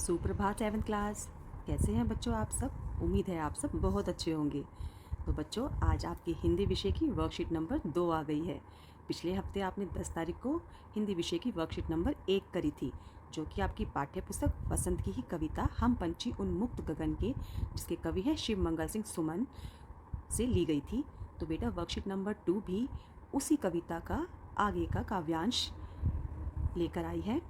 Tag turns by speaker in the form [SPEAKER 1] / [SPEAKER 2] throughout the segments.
[SPEAKER 1] सुप्रभात 7th class. कैसे हैं बच्चों आप सब? उम्मीद है आप सब बहुत अच्छे होंगे। तो बच्चों, आज आपकी हिंदी विषय की वर्कशीट नंबर 2 आ गई है। पिछले हफ्ते आपने 10 तारीख को हिंदी विषय की वर्कशीट नंबर 1 करी थी, जो कि आपकी पाठ्य पुस्तक वसंत की ही कविता हम पंछी उन्मुक्त गगन के, जिसके कवि हैं शिव मंगल सिंह सुमन, से ली गई थी। तो बेटा, वर्कशीट नंबर 2 भी उसी कविता का आगे का काव्यांश लेकर आई है।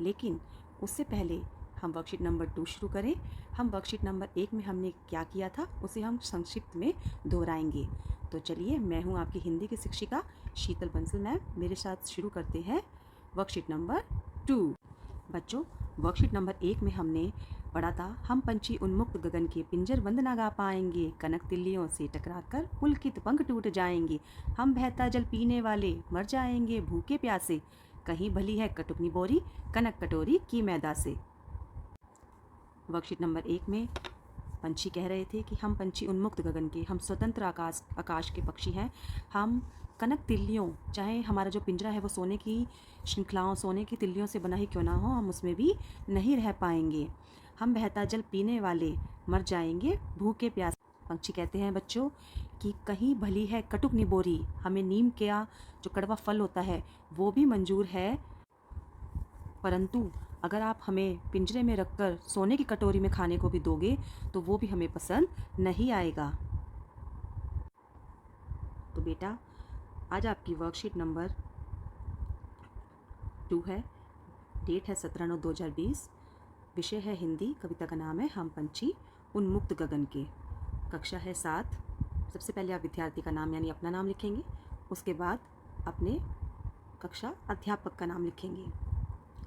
[SPEAKER 1] लेकिन उससे पहले हम वर्कशीट नंबर 2 शुरू करें। हम वर्कशीट नंबर 1 में हमने क्या किया था उसे हम संक्षिप्त में दोहराएंगे। तो चलिए, मैं हूँ आपकी हिंदी की शिक्षिका शीतल बंसल मैम। मेरे साथ शुरू करते हैं वर्कशीट नंबर 2। बच्चों, वर्कशीट नंबर 1 में हमने पढ़ा था, हम पंछी उन्मुक्त गगन के पिंजर बंद न गा पाएंगे, कनक तिल्लियों से टकराकर पुलकित पंख टूट जाएंगे, हम बहता जल पीने वाले मर जाएंगे भूखे प्यासे, कहीं भली है कटुकनी बोरी कनक कटोरी की मैदा से। वर्कशीट नंबर 1 में पंछी कह रहे थे कि हम पंछी उन्मुक्त गगन के, हम स्वतंत्र आकाश के पक्षी हैं। हम कनक तिल्लियों, चाहे हमारा जो पिंजरा है वो सोने की श्रृंखलाओं, सोने की तिल्लियों से बना ही क्यों ना हो, हम उसमें भी नहीं रह पाएंगे। हम बहता जल पीने वाले मर जाएंगे भूखे प्यासे। पंछी कहते हैं बच्चों कि कहीं भली है कटुक निबोरी, हमें नीम का जो कड़वा फल होता है वो भी मंजूर है, परंतु अगर आप हमें पिंजरे में रखकर सोने की कटोरी में खाने को भी दोगे तो वो भी हमें पसंद नहीं आएगा। तो बेटा, आज आपकी वर्कशीट नंबर 2 है। डेट है 17/9/2020। विषय है हिंदी। कविता का नाम है हम पंछी उन्मुक्त गगन के। कक्षा है 7। सबसे पहले आप विद्यार्थी का नाम यानी अपना नाम लिखेंगे, उसके बाद अपने कक्षा अध्यापक का नाम लिखेंगे।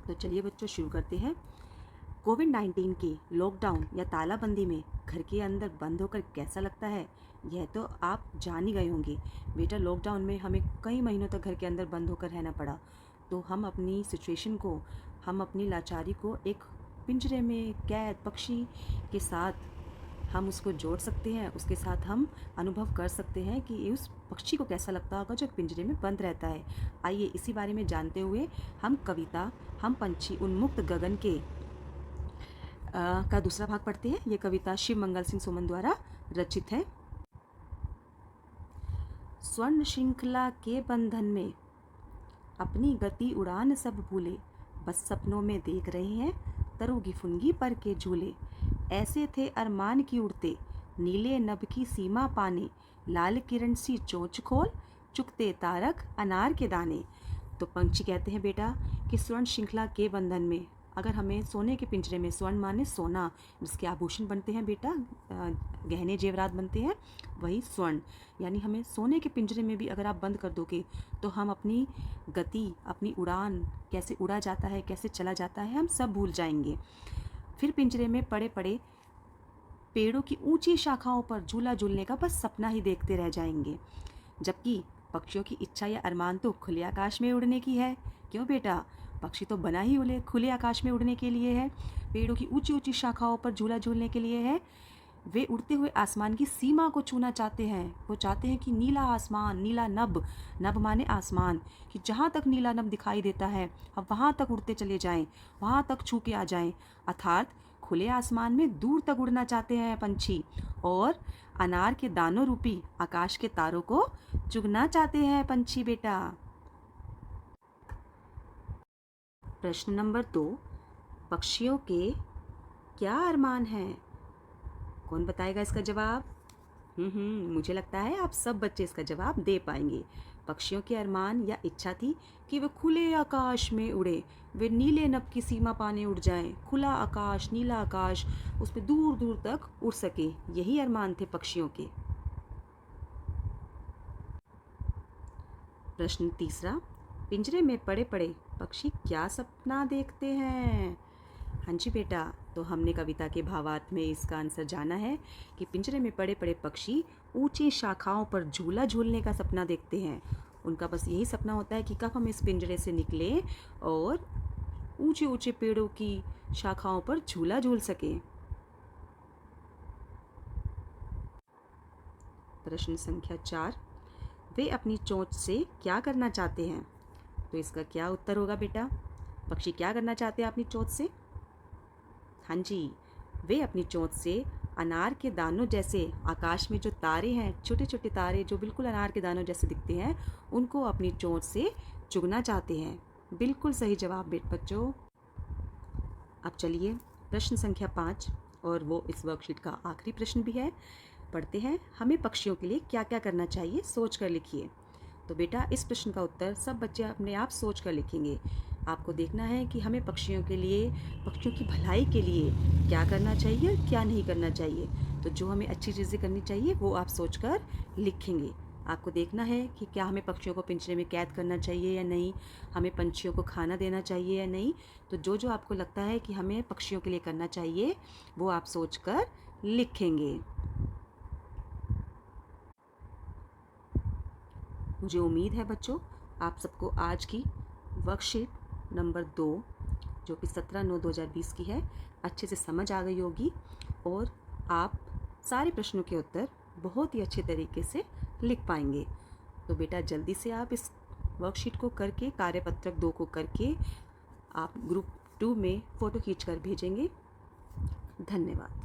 [SPEAKER 1] तो चलिए बच्चों, शुरू करते हैं। कोविड-19 के लॉकडाउन या तालाबंदी में घर के अंदर बंद होकर कैसा लगता है, यह तो आप जान ही गए होंगे। बेटा, लॉकडाउन में हमें कई महीनों तक घर के अंदर बंद होकर रहना पड़ा, तो हम अपनी सिचुएशन को, हम अपनी लाचारी को एक पिंजरे में कैद पक्षी के साथ हम उसको जोड़ सकते हैं। उसके साथ हम अनुभव कर सकते हैं कि उस पक्षी को कैसा लगता होगा जो पिंजरे में बंद रहता है। आइए इसी बारे में जानते हुए हम कविता हम पंछी उन्मुक्त गगन के का दूसरा भाग पढ़ते हैं। ये कविता शिव मंगल सिंह सुमन द्वारा रचित है। स्वर्ण श्रृंखला के बंधन में अपनी गति उड़ान सब भूले, बस सपनों में देख रहे हैं तरुगी फुनगी पर के झूले, ऐसे थे अरमान की उड़ते नीले नभ की सीमा पाने, लाल किरण सी चोंच खोल चुकते तारक अनार के दाने। तो पंछी कहते हैं बेटा कि स्वर्ण श्रृंखला के बंधन में, अगर हमें सोने के पिंजरे में, स्वर्ण माने सोना, जिसके आभूषण बनते हैं बेटा, गहने जेवरात बनते हैं, वही स्वर्ण, यानी हमें सोने के पिंजरे में भी अगर आप बंद कर दोगे तो हम अपनी गति, अपनी उड़ान, कैसे उड़ा जाता है, कैसे चला जाता है, हम सब भूल जाएंगे। फिर पिंजरे में पड़े पड़े पेड़ों की ऊंची शाखाओं पर झूला झूलने का बस सपना ही देखते रह जाएंगे, जबकि पक्षियों की इच्छा या अरमान तो खुले आकाश में उड़ने की है। क्यों बेटा, पक्षी तो बना ही खुले आकाश में उड़ने के लिए है, पेड़ों की ऊंची ऊंची शाखाओं पर झूला झूलने के लिए है। वे उड़ते हुए आसमान की सीमा को छूना चाहते हैं। वो चाहते हैं कि नीला आसमान, नीला नभ, नभ माने आसमान, कि जहाँ तक नीला नभ दिखाई देता है हम वहाँ तक उड़ते चले जाएं, वहाँ तक छू के आ जाएं। अर्थात खुले आसमान में दूर तक उड़ना चाहते हैं पंछी, और अनार के दानों रूपी आकाश के तारों को चुगना चाहते हैं पंछी बेटा। प्रश्न नंबर 2, पक्षियों के क्या अरमान हैं? कौन बताएगा इसका जवाब? मुझे लगता है आप सब बच्चे इसका जवाब दे पाएंगे। पक्षियों के अरमान या इच्छा थी कि वे खुले आकाश में उड़े, वे नीले नभ की सीमा पाने उड़ जाएं, खुला आकाश, नीला आकाश, उस पर दूर दूर तक उड़ सके। यही अरमान थे पक्षियों के। प्रश्न तीसरा, पिंजरे में पड़े पड़े पक्षी क्या सपना देखते हैं? हाँ जी बेटा, तो हमने कविता के भावार्थ में इसका आंसर जाना है कि पिंजरे में पड़े पड़े पक्षी ऊंची शाखाओं पर झूला झूलने का सपना देखते हैं। उनका बस यही सपना होता है कि कब हम इस पिंजरे से निकलें और ऊंचे ऊंचे पेड़ों की शाखाओं पर झूला झूल सकें। प्रश्न संख्या 4, वे अपनी चोंच से क्या करना चाहते हैं? तो इसका क्या उत्तर होगा बेटा? पक्षी क्या करना चाहते हैं अपनी चोंच से? हाँ जी, वे अपनी चोंच से अनार के दानों जैसे आकाश में जो तारे हैं, छोटे छोटे तारे जो बिल्कुल अनार के दानों जैसे दिखते हैं, उनको अपनी चोंच से चुगना चाहते हैं। बिल्कुल सही जवाब बच्चों। अब चलिए प्रश्न संख्या 5, और वो इस वर्कशीट का आखिरी प्रश्न भी है। पढ़ते हैं, हमें पक्षियों के लिए क्या क्या करना चाहिए, सोच कर लिखिए। तो बेटा इस प्रश्न का उत्तर सब बच्चे अपने आप सोच कर लिखेंगे। आपको देखना है कि हमें पक्षियों के लिए, पक्षियों की भलाई के लिए क्या करना चाहिए और क्या नहीं करना चाहिए। तो जो हमें अच्छी चीज़ें करनी चाहिए वो आप सोच कर लिखेंगे। आपको देखना है कि क्या हमें पक्षियों को पिंजरे में कैद करना चाहिए या नहीं, हमें पंछियों को खाना देना चाहिए या नहीं। तो जो जो आपको लगता है कि हमें पक्षियों के लिए करना चाहिए वो आप सोच कर लिखेंगे। मुझे उम्मीद है बच्चों आप सबको आज की वर्कशीट नंबर 2 जो कि 17/9/2020 की है अच्छे से समझ आ गई होगी, और आप सारे प्रश्नों के उत्तर बहुत ही अच्छे तरीके से लिख पाएंगे। तो बेटा जल्दी से आप इस वर्कशीट को करके, कार्यपत्रक 2 को करके आप ग्रुप 2 में फ़ोटो खींच कर भेजेंगे। धन्यवाद।